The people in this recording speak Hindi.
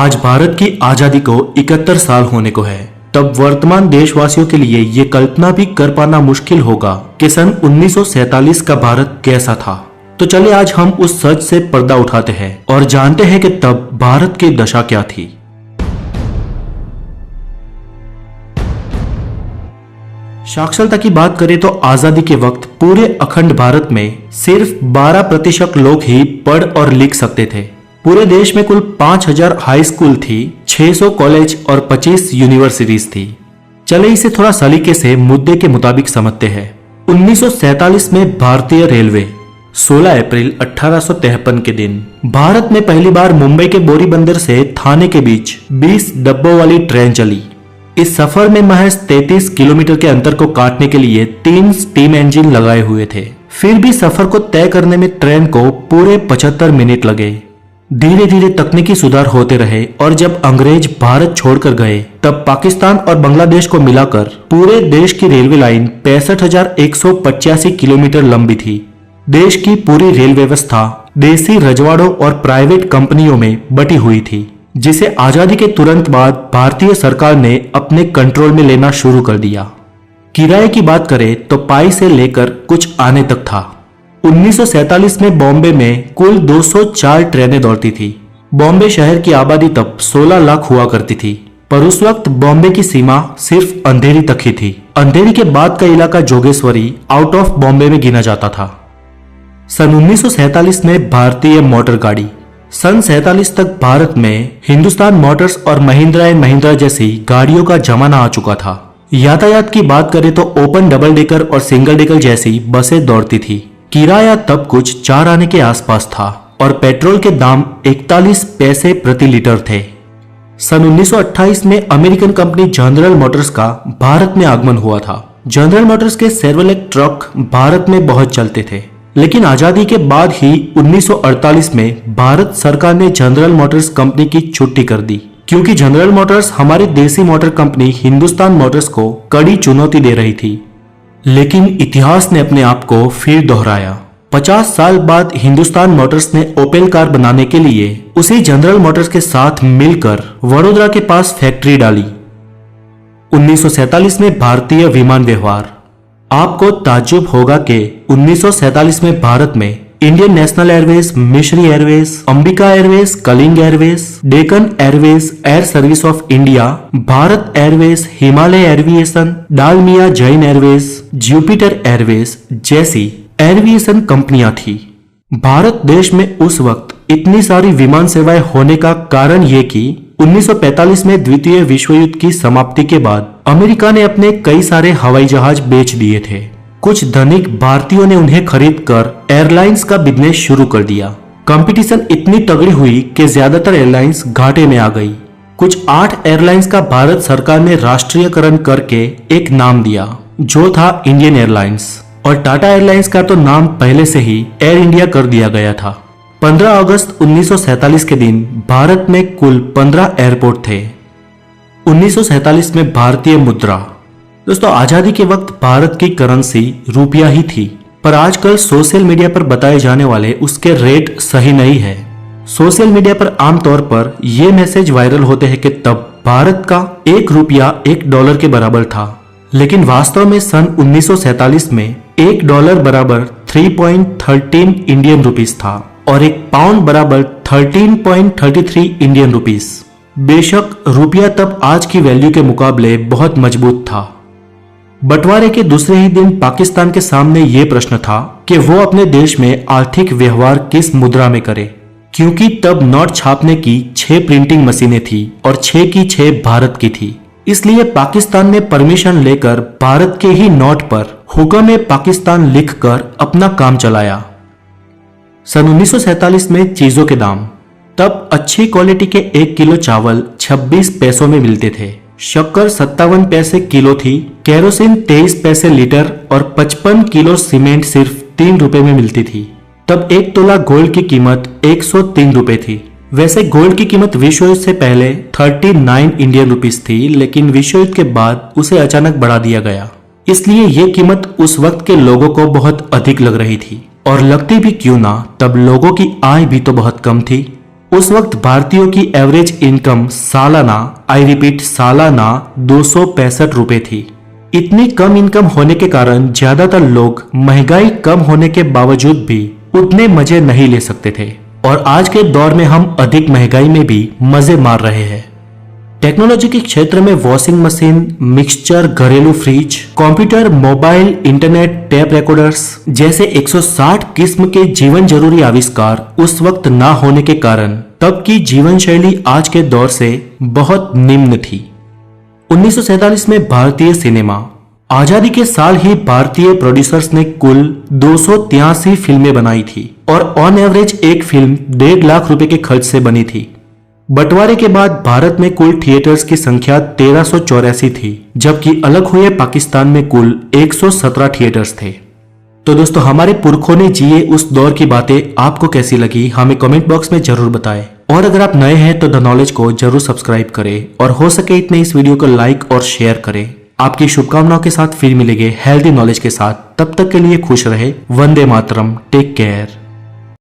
आज भारत की आजादी को 71 साल होने को है। तब वर्तमान देशवासियों के लिए ये कल्पना भी कर पाना मुश्किल होगा कि सन 1947 का भारत कैसा था। तो चलिए आज हम उस सच से पर्दा उठाते हैं और जानते हैं कि तब भारत की दशा क्या थी। साक्षरता की बात करें तो आजादी के वक्त पूरे अखंड भारत में सिर्फ 12% लोग ही पढ़ और लिख सकते थे। पूरे देश में कुल 5000 हाई स्कूल थी, 600 कॉलेज और 25 यूनिवर्सिटीज थी। चले इसे थोड़ा सलीके से मुद्दे के मुताबिक समझते हैं। 1947 में भारतीय रेलवे 16 अप्रैल 1853 के दिन भारत में पहली बार मुंबई के बोरी बंदर से थाने के बीच 20 डब्बों वाली ट्रेन चली। इस सफर में महज 33 किलोमीटर के अंतर को काटने के लिए 3 स्टीम इंजन लगाए हुए थे। फिर भी सफर को तय करने में ट्रेन को पूरे 75 मिनट लगे। धीरे धीरे तकनीकी सुधार होते रहे और जब अंग्रेज भारत छोड़कर गए तब पाकिस्तान और बांग्लादेश को मिलाकर पूरे देश की रेलवे लाइन 65,185 किलोमीटर लंबी थी। देश की पूरी रेल व्यवस्था देसी रजवाड़ों और प्राइवेट कंपनियों में बटी हुई थी, जिसे आजादी के तुरंत बाद भारतीय सरकार ने अपने कंट्रोल में लेना शुरू कर दिया। किराए की बात करें तो पाई से लेकर कुछ आने तक था। 1947 में बॉम्बे में कुल 204 ट्रेनें दौड़ती थी। बॉम्बे शहर की आबादी तब 16 लाख हुआ करती थी, पर उस वक्त बॉम्बे की सीमा सिर्फ अंधेरी तक ही थी। अंधेरी के बाद का इलाका जोगेश्वरी आउट ऑफ बॉम्बे में गिना जाता था। सन 1947 में भारतीय मोटर गाड़ी। सन 47 तक भारत में हिंदुस्तान मोटर्स और महिंद्रा एंड महिंद्रा जैसी गाड़ियों का जमाना आ चुका था। यातायात की बात करें तो ओपन डबल डेकर और सिंगल डेकर जैसी बसें दौड़ती थी। किराया तब कुछ 4 आने के आसपास था और पेट्रोल के दाम 41 पैसे प्रति लीटर थे। सन 1928 में अमेरिकन कंपनी जनरल मोटर्स का भारत में आगमन हुआ था। जनरल मोटर्स के शेवरलेट ट्रक भारत में बहुत चलते थे, लेकिन आजादी के बाद ही 1948 में भारत सरकार ने जनरल मोटर्स कंपनी की छुट्टी कर दी, क्योंकि जनरल मोटर्स हमारी देसी मोटर कंपनी हिंदुस्तान मोटर्स को कड़ी चुनौती दे रही थी। लेकिन इतिहास ने अपने आप को फिर दोहराया। 50 साल बाद हिंदुस्तान मोटर्स ने ओपेल कार बनाने के लिए उसी जनरल मोटर्स के साथ मिलकर वडोदरा के पास फैक्ट्री डाली। 1947 में भारतीय विमान व्यवहार। आपको ताज्जुब होगा कि 1947 में भारत में Indian National Airways, Misri Airways, Ambika Airways, Kalinga Airways, Deccan Airways, Air Service of India, Bharat Airways, Himalaya Aviation, Dalmia Jain Airways, Jupiter Airways जैसी एविएशन कंपनियां थी। भारत देश में उस वक्त इतनी सारी विमान सेवाएं होने का कारण ये कि 1945 में द्वितीय विश्व युद्ध की समाप्ति के बाद अमेरिका ने अपने कई सारे हवाई जहाज बेच दिए थे। कुछ धनिक भारतीयों ने उन्हें खरीदकर एयरलाइंस का बिजनेस शुरू कर दिया। कंपटीशन इतनी तगड़ी हुई कि ज्यादातर एयरलाइंस घाटे में आ गई। कुछ 8 एयरलाइंस का भारत सरकार ने राष्ट्रीयकरण करके एक नाम दिया, जो था इंडियन एयरलाइंस, और टाटा एयरलाइंस का तो नाम पहले से ही एयर इंडिया कर दिया गया था। 15 अगस्त 1947 के दिन भारत में कुल 15 एयरपोर्ट थे। 1947 में भारतीय मुद्रा। दोस्तों, आजादी के वक्त भारत की करेंसी रुपया ही थी, पर आजकल सोशल मीडिया पर बताए जाने वाले उसके रेट सही नहीं है। सोशल मीडिया पर आमतौर पर यह मैसेज वायरल होते हैं कि तब भारत का 1 रुपया 1 डॉलर के बराबर था, लेकिन वास्तव में सन 1947 में 1 डॉलर बराबर 3.13 इंडियन रुपीस था और 1 पाउंड बराबर 13.33 इंडियन रुपीस। बेशक रुपया तब आज की वैल्यू के मुकाबले बहुत मजबूत था। बंटवारे के दूसरे ही दिन पाकिस्तान के सामने ये प्रश्न था कि वो अपने देश में आर्थिक व्यवहार किस मुद्रा में करे, क्योंकि तब नोट छापने की 6 प्रिंटिंग मशीनें थी और 6 की 6 भारत की थी। इसलिए पाकिस्तान ने परमिशन लेकर भारत के ही नोट पर हुक्म पाकिस्तान लिखकर अपना काम चलाया। सन 1947 में चीजों के दाम। तब अच्छी क्वालिटी के 1 किलो चावल 26 पैसों में मिलते थे, शक्कर 57 पैसे किलो थी, केरोसिन 23 पैसे लीटर और 55 किलो सीमेंट सिर्फ 3 रुपए में मिलती थी। तब 1 तोला गोल्ड की कीमत 103 रुपए थी। वैसे गोल्ड की कीमत विश्व युद्ध से पहले 39 इंडियन रुपीस थी, लेकिन विश्व युद्ध के बाद उसे अचानक बढ़ा दिया गया। इसलिए ये कीमत उस वक्त के लोगों को बहुत अधिक लग रही थी, और लगती भी क्यों ना, तब लोगों की आय भी तो बहुत कम थी। उस वक्त भारतीयों की एवरेज इनकम सालाना, आई रिपीट सालाना 265 रुपए थी। इतनी कम इनकम होने के कारण ज्यादातर लोग महंगाई कम होने के बावजूद भी उतने मजे नहीं ले सकते थे और आज के दौर में हम अधिक महंगाई में भी मजे मार रहे हैं। टेक्नोलॉजी के क्षेत्र में वॉशिंग मशीन, मिक्सचर, घरेलू fridge, computer, mobile, internet, tape recorders जैसे 160 किस्म के जीवन जरूरी आविष्कार उस वक्त ना होने के कारण तब की जीवन शैली आज के दौर से बहुत निम्न थी। 1947 में भारतीय सिनेमा आजादी के साल ही भारतीय प्रोड्यूसर्स ने कुल 283 फिल्में बनाई थी और ऑन एवरेज एक फिल्म 1.5 लाख रुपए के खर्च से बनी थी। बंटवारे के बाद भारत में कुल थिएटर्स की संख्या 1384 थी, जबकि अलग हुए पाकिस्तान में कुल 117 थिएटर्स थे। तो दोस्तों, हमारे पुरखों ने जिए उस दौर की बातें आपको कैसी लगी हमें कमेंट बॉक्स में जरूर बताएं। और अगर आप नए हैं तो द नॉलेज को जरूर सब्सक्राइब करें और हो सके इतने इस वीडियो को लाइक और शेयर करें। आपकी शुभकामनाओं के साथ फिर मिलेंगे हेल्दी नॉलेज के साथ। तब तक के लिए खुश रहे। वंदे मातरम। Take care.